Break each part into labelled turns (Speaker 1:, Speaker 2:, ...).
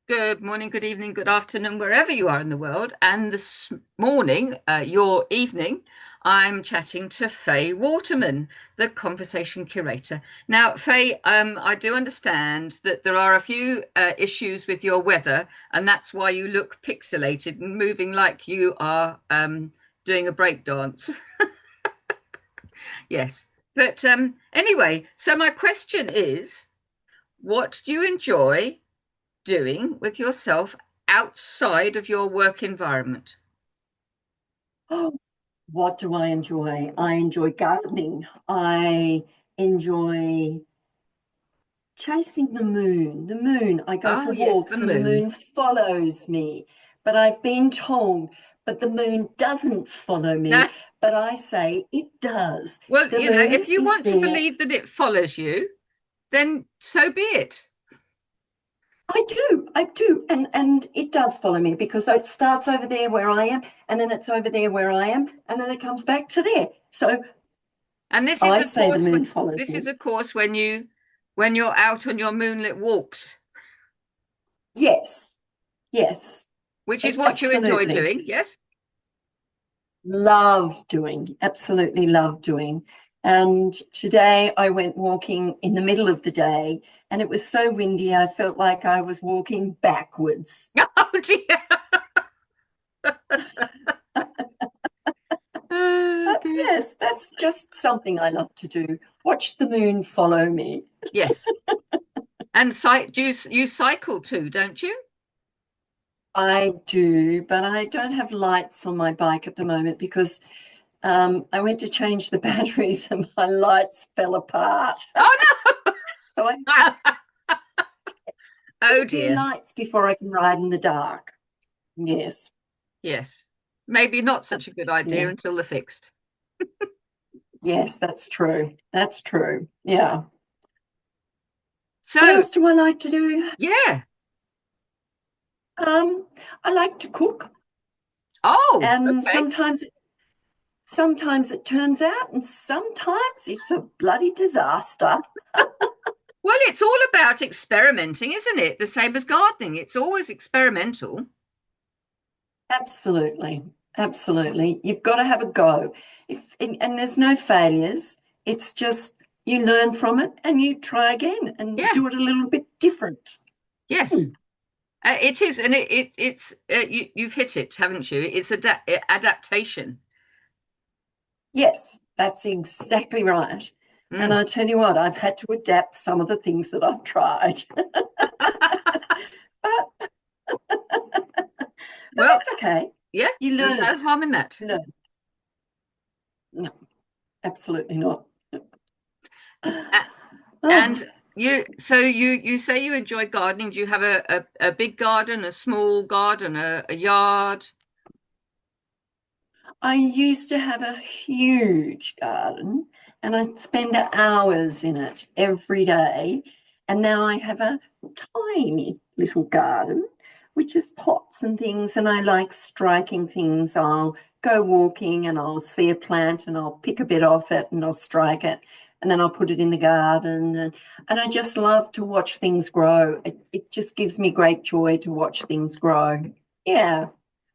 Speaker 1: Good morning, good evening, good afternoon, wherever you are in the world. And this morning, your evening, I'm chatting to Faye Waterman, the conversation curator. Now, Faye, I do understand that there are a few issues with your weather, and that's why you look pixelated and moving like you are doing a break dance. Yes. But anyway, so my question is, what do you enjoy doing with yourself outside of your work environment?
Speaker 2: Oh, what do I enjoy? I enjoy gardening. I enjoy chasing the moon. The moon, I go
Speaker 1: Oh,
Speaker 2: for
Speaker 1: yes, the
Speaker 2: walks and the
Speaker 1: moon.
Speaker 2: moon follows me. But I've been told, but the moon doesn't follow
Speaker 1: No,
Speaker 2: me. But I say it does.
Speaker 1: well,
Speaker 2: The
Speaker 1: if
Speaker 2: moon
Speaker 1: you
Speaker 2: is
Speaker 1: want to
Speaker 2: there.
Speaker 1: believe that it follows you, then so be it.
Speaker 2: I do, and it does follow me because it starts over there where I am, and then it's over there where I am, and then it comes back to there. So
Speaker 1: And this is,
Speaker 2: I
Speaker 1: of
Speaker 2: say the
Speaker 1: course,
Speaker 2: moon follows
Speaker 1: this is,
Speaker 2: me.
Speaker 1: of course, when you're out on your moonlit walks,
Speaker 2: Yes, yes.
Speaker 1: which is what you enjoy
Speaker 2: Absolutely.
Speaker 1: doing. Yes.
Speaker 2: Love doing, absolutely love doing. And today I went walking in the middle of the day and it was so windy, I felt like I was walking backwards.
Speaker 1: Oh dear. Oh
Speaker 2: But
Speaker 1: dear.
Speaker 2: yes, that's just something I love to do. Watch the moon follow me.
Speaker 1: Yes. And you cycle too, don't you?
Speaker 2: I do, but I don't have lights on my bike at the moment because I went to change the batteries and my lights fell apart.
Speaker 1: Oh
Speaker 2: So I
Speaker 1: no. Oh
Speaker 2: need new
Speaker 1: dear.
Speaker 2: lights before I can ride in the dark. Yes.
Speaker 1: Yes. Maybe not
Speaker 2: Uh,
Speaker 1: such a good idea
Speaker 2: Yeah.
Speaker 1: until they're fixed.
Speaker 2: Yes, that's true. That's true. Yeah. What
Speaker 1: So,
Speaker 2: else do I like to do?
Speaker 1: yeah.
Speaker 2: Um, I like to cook,
Speaker 1: Oh,
Speaker 2: and
Speaker 1: okay.
Speaker 2: sometimes it turns out, and sometimes it's a bloody disaster.
Speaker 1: Well, it's all about experimenting, isn't it? The same as gardening. It's always experimental.
Speaker 2: Absolutely. Absolutely. You've got to have a go. If and there's no failures. It's just you learn from it and you try again and
Speaker 1: Yeah.
Speaker 2: do it a little bit different.
Speaker 1: Yes.
Speaker 2: Hmm.
Speaker 1: It is, and it's you've hit it, haven't you? It's adaptation.
Speaker 2: Yes, that's exactly right. And
Speaker 1: Mm.
Speaker 2: I tell you what, I've had to adapt some of the things that I've tried. But
Speaker 1: Well,
Speaker 2: that's okay.
Speaker 1: yeah,
Speaker 2: You
Speaker 1: there's
Speaker 2: learn.
Speaker 1: no harm in that.
Speaker 2: You learn. No, absolutely not.
Speaker 1: A-
Speaker 2: Oh,
Speaker 1: And you say you enjoy gardening. Do you have a big garden, a small garden, a yard?
Speaker 2: I used to have a huge garden and I'd spend hours in it every day. And now I have a tiny little garden, which is pots and things. And I like striking things. I'll go walking and I'll see a plant and I'll pick a bit off it and I'll strike it. And then I'll put it in the garden. And I just love to watch things grow. It just gives me great joy to watch things grow. Yeah.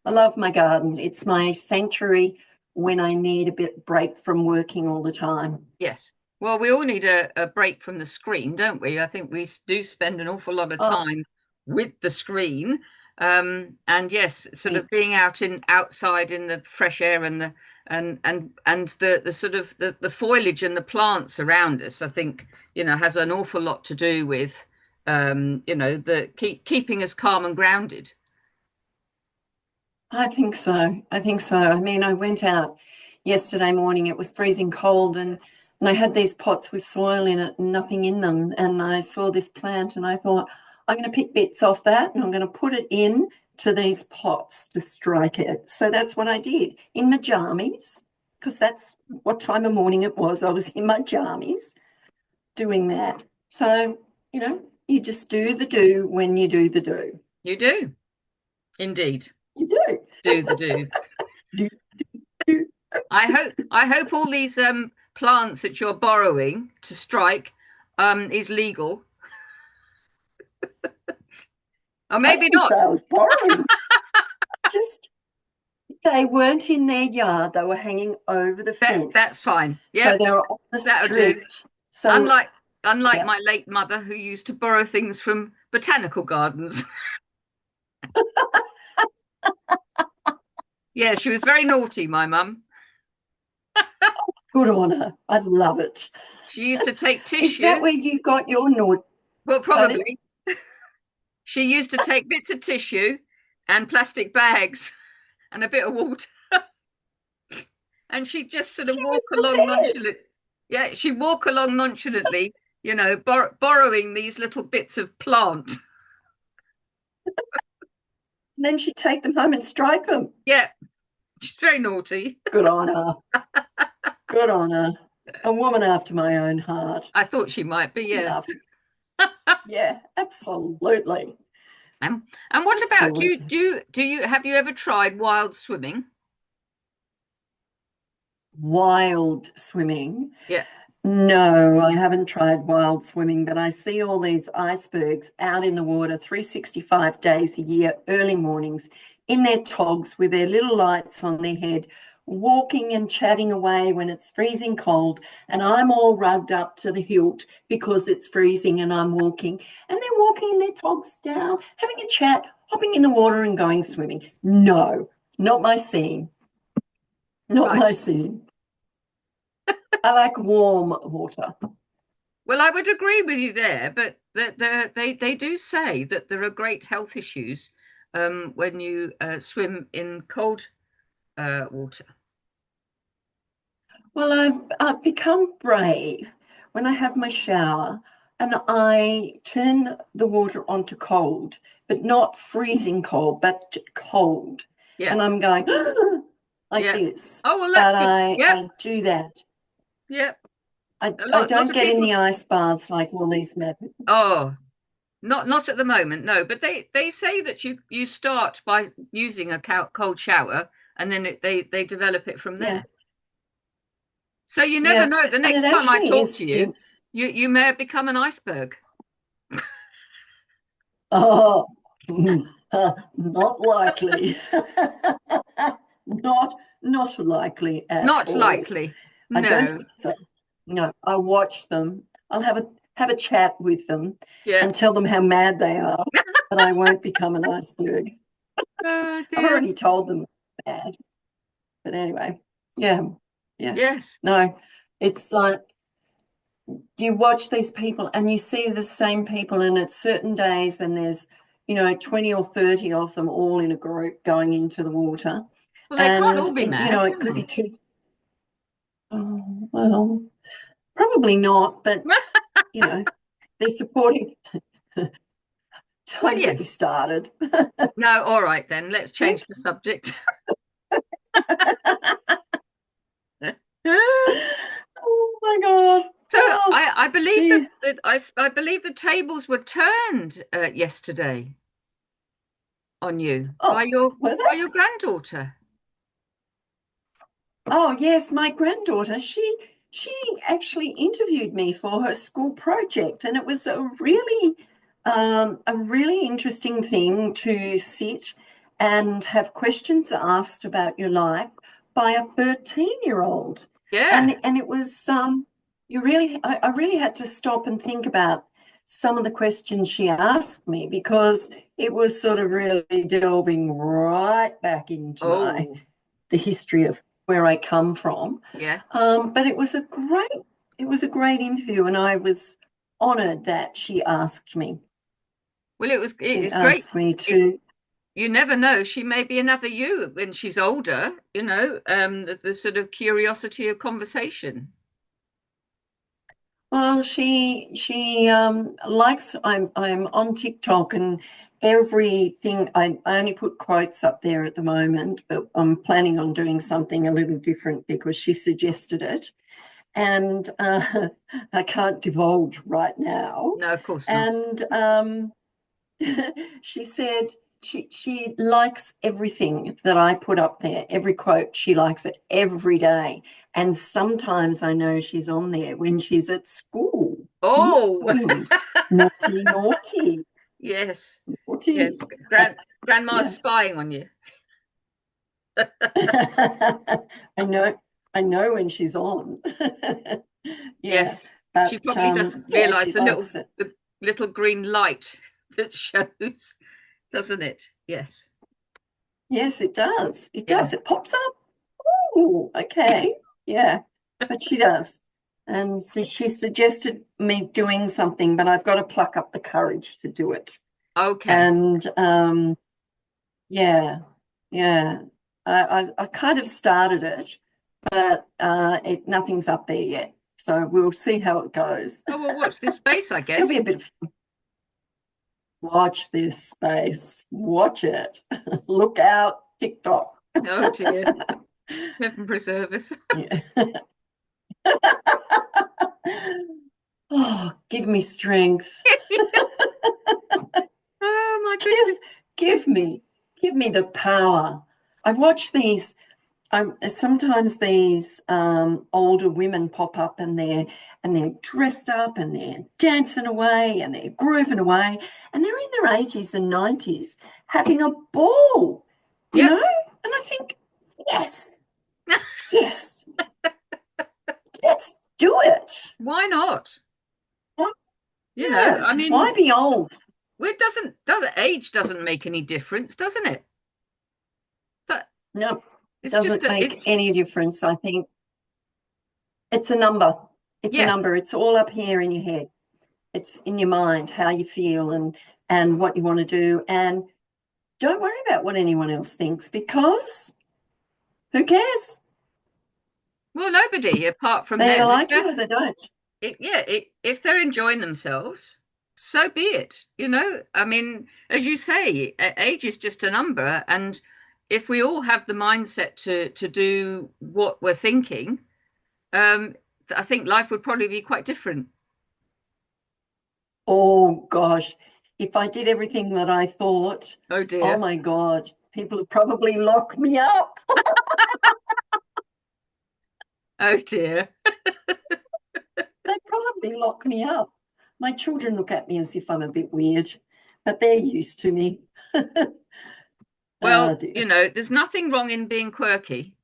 Speaker 2: I love my garden. It's my sanctuary when I need a bit break from working all the time.
Speaker 1: Yes. Well, we all need a break from the screen, don't we? I think we do spend an awful lot of
Speaker 2: Oh,
Speaker 1: time with the screen. And yes, sort
Speaker 2: we,
Speaker 1: of being outside in the fresh air and the sort of the foliage and the plants around us, I think, has an awful lot to do with the keeping us calm and grounded.
Speaker 2: I think so. I think so. I mean, I went out yesterday morning. It was freezing cold, and I had these pots with soil in it and nothing in them. And I saw this plant, and I thought, I'm going to pick bits off that, and I'm going to put it in to these pots to strike it. So that's what I did in my jammies, because that's what time of morning it was. I was in my jammies doing that. So, you just do the do when you do the do.
Speaker 1: You do, indeed,
Speaker 2: You do.
Speaker 1: do the do.
Speaker 2: Do, do.
Speaker 1: I hope all these plants that you're borrowing to strike is legal. Or
Speaker 2: I
Speaker 1: maybe
Speaker 2: didn't
Speaker 1: not.
Speaker 2: say I was borrowing. Just they weren't in their yard. They were hanging over the
Speaker 1: That's
Speaker 2: fence.
Speaker 1: fine.
Speaker 2: So
Speaker 1: Yep,
Speaker 2: they were on the
Speaker 1: that'll do.
Speaker 2: street. So
Speaker 1: Unlike unlike
Speaker 2: yeah,
Speaker 1: my late mother, who used to borrow things from botanical gardens. Yeah, she was very naughty, my mum.
Speaker 2: good on her. I love it.
Speaker 1: She used to take
Speaker 2: Is that
Speaker 1: tissue.
Speaker 2: where you got your naughty?
Speaker 1: Well,
Speaker 2: Pardon?
Speaker 1: probably. She used to take bits of tissue and plastic bags and a bit of water, and she'd just sort of
Speaker 2: She
Speaker 1: walk
Speaker 2: was
Speaker 1: along
Speaker 2: prepared.
Speaker 1: nonchalantly. Yeah, she'd walk along nonchalantly, borrowing these little bits of plant.
Speaker 2: And then she'd take them home and strike them.
Speaker 1: Yeah, she's very naughty.
Speaker 2: Good on her. Good on her. A woman after my own heart.
Speaker 1: I thought she might be,
Speaker 2: Woman
Speaker 1: yeah.
Speaker 2: after, yeah, absolutely.
Speaker 1: And what about you?
Speaker 2: Absolutely.
Speaker 1: Do you have you ever tried wild swimming?
Speaker 2: Wild swimming.
Speaker 1: Yeah,
Speaker 2: No, I haven't tried wild swimming, but I see all these icebergs out in the water 365 days a year, early mornings, in their togs with their little lights on their head, walking and chatting away when it's freezing cold. And I'm all rugged up to the hilt because it's freezing and I'm walking. And they're walking in their togs down, having a chat, hopping in the water and going swimming. No, not my scene. Not my
Speaker 1: right.
Speaker 2: scene. I like warm water.
Speaker 1: Well, I would agree with you there, but they do say that there are great health issues when you swim in cold water.
Speaker 2: Well, I've become brave when I have my shower and I turn the water onto cold, but not freezing cold, but cold.
Speaker 1: Yeah,
Speaker 2: And I'm going like
Speaker 1: yeah.
Speaker 2: this.
Speaker 1: Oh, well, that's
Speaker 2: But
Speaker 1: good. Yep,
Speaker 2: I do that.
Speaker 1: yep.
Speaker 2: I
Speaker 1: Lot
Speaker 2: don't
Speaker 1: of
Speaker 2: get in
Speaker 1: people.
Speaker 2: the ice baths like all these mad people.
Speaker 1: Oh, not at the moment, no. But they say that you start by using a cold shower, and then they develop it from
Speaker 2: Yeah,
Speaker 1: there. So you never
Speaker 2: yeah.
Speaker 1: know. The
Speaker 2: And it
Speaker 1: next time I
Speaker 2: actually
Speaker 1: talk to
Speaker 2: is
Speaker 1: you, you may have become an iceberg.
Speaker 2: oh, not likely. Not not likely at
Speaker 1: Not
Speaker 2: all.
Speaker 1: likely.
Speaker 2: I don't
Speaker 1: No.
Speaker 2: think so. No, I watch them. I'll have a chat with them
Speaker 1: Yeah.
Speaker 2: and tell them how mad they are, but I won't become an iceberg.
Speaker 1: Oh
Speaker 2: I've
Speaker 1: dear.
Speaker 2: already told them bad. But anyway, yeah, yeah.
Speaker 1: Yes.
Speaker 2: No, it's like you watch these people and you see the same people, and it's certain days, and there's 20 or 30 of them all in a group going into the water.
Speaker 1: Well, they can't
Speaker 2: And
Speaker 1: all be mad,
Speaker 2: it
Speaker 1: can
Speaker 2: could be
Speaker 1: they?
Speaker 2: two. Oh, well, probably not, but they're supporting.
Speaker 1: Well,
Speaker 2: Don't get me
Speaker 1: yes.
Speaker 2: started.
Speaker 1: No, all right then. Let's change the subject.
Speaker 2: Oh my God.
Speaker 1: So
Speaker 2: Oh,
Speaker 1: I believe
Speaker 2: gee.
Speaker 1: I believe the tables were turned yesterday on you
Speaker 2: Oh, were
Speaker 1: by
Speaker 2: they?
Speaker 1: your granddaughter.
Speaker 2: Oh, yes, my granddaughter, she actually interviewed me for her school project, and it was a really interesting thing to sit and have questions asked about your life by a 13-year-old.
Speaker 1: Yeah.
Speaker 2: And it was I really had to stop and think about some of the questions she asked me, because it was sort of really delving right back into
Speaker 1: Oh,
Speaker 2: the history of where I come from.
Speaker 1: yeah.
Speaker 2: But it was a great interview, and I was honoured that she asked me.
Speaker 1: Well,
Speaker 2: She
Speaker 1: it's great.
Speaker 2: asked me
Speaker 1: It,
Speaker 2: to.
Speaker 1: you never know. She may be another you when she's older, the sort of curiosity of conversation.
Speaker 2: Well, she likes. I'm on TikTok, and everything. I only put quotes up there at the moment, but I'm planning on doing something a little different because she suggested it, and I can't divulge right now.
Speaker 1: No, of course not.
Speaker 2: And she said she likes everything that I put up there, every quote. She likes it every day. And sometimes I know she's on there when she's at school.
Speaker 1: Oh,
Speaker 2: Mm, naughty, naughty.
Speaker 1: Yes.
Speaker 2: naughty.
Speaker 1: Yes.
Speaker 2: I,
Speaker 1: Grandma's
Speaker 2: yeah.
Speaker 1: spying on you.
Speaker 2: I know when she's on. Yeah,
Speaker 1: Yes. She
Speaker 2: but
Speaker 1: probably doesn't
Speaker 2: yeah, she
Speaker 1: realize
Speaker 2: likes it.
Speaker 1: the little green light that shows, doesn't it? Yes.
Speaker 2: Yes, it does. It
Speaker 1: Yeah.
Speaker 2: does. It pops up. Oh, okay. Yeah, but she does. And so she suggested me doing something, but I've got to pluck up the courage to do it.
Speaker 1: Okay.
Speaker 2: And yeah, yeah. I kind of started it, but nothing's up there yet. So we'll see how it goes.
Speaker 1: Oh, well, watch this space, I
Speaker 2: It'll be
Speaker 1: guess.
Speaker 2: a bit of watch this space. Watch it. Look out, TikTok.
Speaker 1: Oh dear. Heaven preserve us.
Speaker 2: Yeah. Oh, give me strength.
Speaker 1: Oh my
Speaker 2: Give,
Speaker 1: goodness.
Speaker 2: give me the power. I watch these. Sometimes these older women pop up and they're dressed up and they're dancing away and they're grooving away and they're in their 80s and 90s having a ball, you
Speaker 1: Yep.
Speaker 2: know? And I think, yes, yes, let's do it.
Speaker 1: Why not? You know,
Speaker 2: Yeah,
Speaker 1: I
Speaker 2: why
Speaker 1: mean,
Speaker 2: be old?
Speaker 1: well, it doesn't age doesn't make any difference, doesn't it? That
Speaker 2: No,
Speaker 1: it's just
Speaker 2: doesn't
Speaker 1: a
Speaker 2: make
Speaker 1: it's
Speaker 2: any difference. I think it's a number. It's a
Speaker 1: yeah.
Speaker 2: number. It's all up here in your head. It's in your mind, how you feel and what you want to do. And don't worry about what anyone else thinks because who cares?
Speaker 1: Well, nobody apart from
Speaker 2: They either
Speaker 1: them.
Speaker 2: like it or they don't.
Speaker 1: If they're enjoying themselves, so be it. You know, I mean, as you say, age is just a number, and if we all have the mindset to do what we're thinking, um, I think life would probably be quite different.
Speaker 2: Oh gosh, if I did everything that I thought,
Speaker 1: Oh
Speaker 2: oh
Speaker 1: dear.
Speaker 2: my God, people would probably lock me up.
Speaker 1: Oh dear.
Speaker 2: They'd probably lock me up. My children look at me as if I'm a bit weird, but they're used to me. Oh
Speaker 1: Well,
Speaker 2: dear.
Speaker 1: there's nothing wrong in being quirky.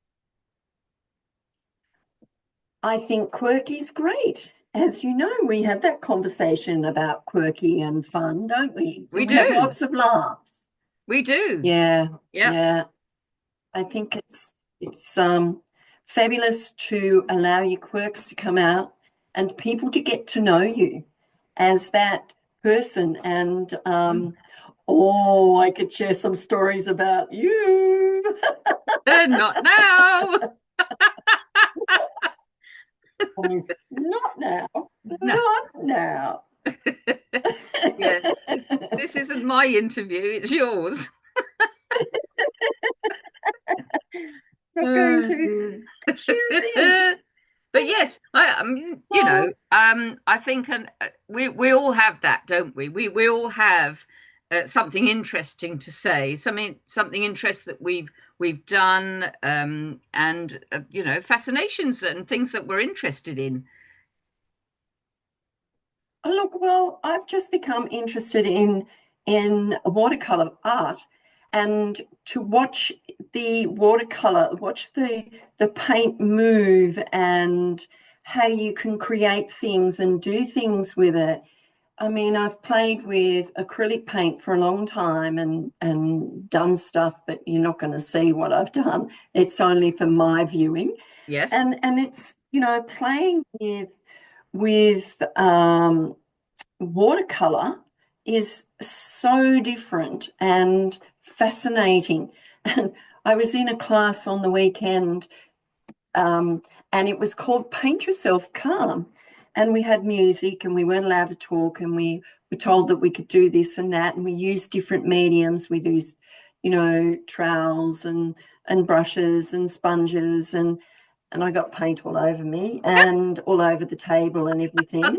Speaker 2: I think quirky's great. As you know, we had that conversation about quirky and fun, don't we?
Speaker 1: We
Speaker 2: We have
Speaker 1: do.
Speaker 2: lots of laughs.
Speaker 1: We do.
Speaker 2: Yeah,
Speaker 1: Yep.
Speaker 2: yeah. I think it's fabulous to allow your quirks to come out and people to get to know you as that person. And oh, I could share some stories about you.
Speaker 1: Not now.
Speaker 2: Oh, not now,
Speaker 1: No.
Speaker 2: not now.
Speaker 1: Yeah. This isn't my interview, it's yours.
Speaker 2: Not going
Speaker 1: Oh,
Speaker 2: to
Speaker 1: dear.
Speaker 2: share a thing.
Speaker 1: But yes, I mean,
Speaker 2: Well,
Speaker 1: I think we all have that, don't we? We all have something interesting to say, something interesting that we've done, and fascinations and things that we're interested in.
Speaker 2: look, well, I've just become interested in watercolor art and to watch watch the paint move and how you can create things and do things with it. I mean, I've played with acrylic paint for a long time and done stuff, but you're not going to see what I've done. It's only for my viewing.
Speaker 1: Yes.
Speaker 2: And it's, playing with watercolor is so different and fascinating. And I was in a class on the weekend, and it was called Paint Yourself Calm. And we had music and we weren't allowed to talk, and we were told that we could do this and that, and we used different mediums. We used, trowels and brushes and sponges and I got paint all over me and all over the table and everything.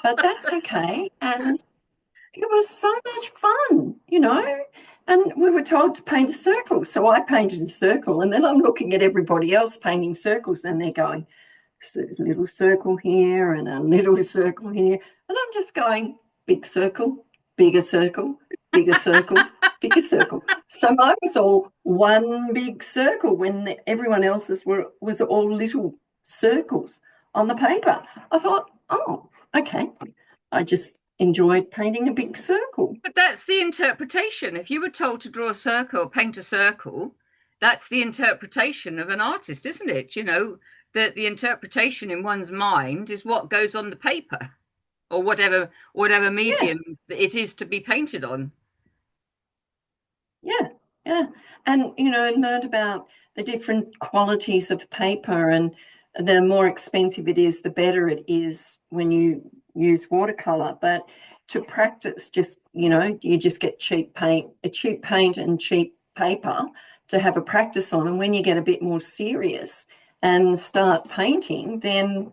Speaker 2: But that's okay. And it was so much fun. And we were told to paint a circle. So I painted a circle, and then I'm looking at everybody else painting circles, and they're going, a little circle here and a little circle here. And I'm just going, big circle, bigger circle, bigger circle, bigger circle. So mine was all one big circle when everyone else's was all little circles on the paper. I thought, oh, okay. I just enjoyed painting a big circle.
Speaker 1: But that's the interpretation. If you were told to draw a circle, paint a circle, that's the interpretation of an artist, isn't it? You know, that the interpretation in one's mind is what goes on the paper or whatever
Speaker 2: Yeah,
Speaker 1: medium it is to be painted on.
Speaker 2: yeah, yeah. And, learned about the different qualities of paper, and the more expensive it is, the better it is when you use watercolor. But to practice, you just get cheap paint and cheap paper to have a practice on. And when you get a bit more serious and start painting, then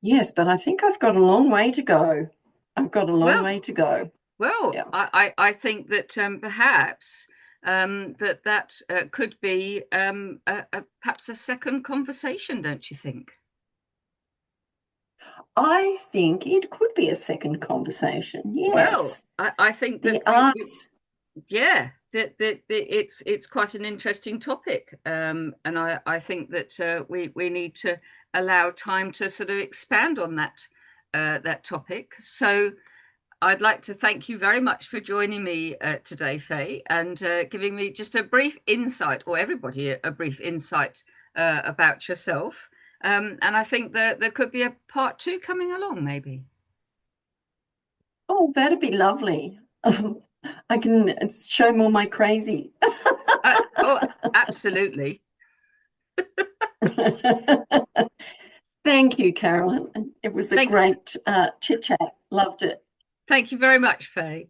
Speaker 2: yes, but I think I've got a long way to go. I've got a long
Speaker 1: Well,
Speaker 2: way to go.
Speaker 1: well,
Speaker 2: Yeah.
Speaker 1: I think that perhaps that could be perhaps a second conversation, don't you think?
Speaker 2: I think it could be a second conversation.
Speaker 1: Well,
Speaker 2: Yes.
Speaker 1: I think that
Speaker 2: The arts.
Speaker 1: yeah, that it's quite an interesting topic, and I think that we need to allow time to sort of expand on that topic. So I'd like to thank you very much for joining me today, Faye, and giving me just a brief insight, or everybody a brief insight about yourself. And I think that there could be a part two coming along, maybe.
Speaker 2: Oh, that'd be lovely. I can show more my crazy.
Speaker 1: Oh, absolutely.
Speaker 2: Thank you, Carolyn. It was a
Speaker 1: Thank,
Speaker 2: great chit chat. Loved it.
Speaker 1: thank you very much, Faye.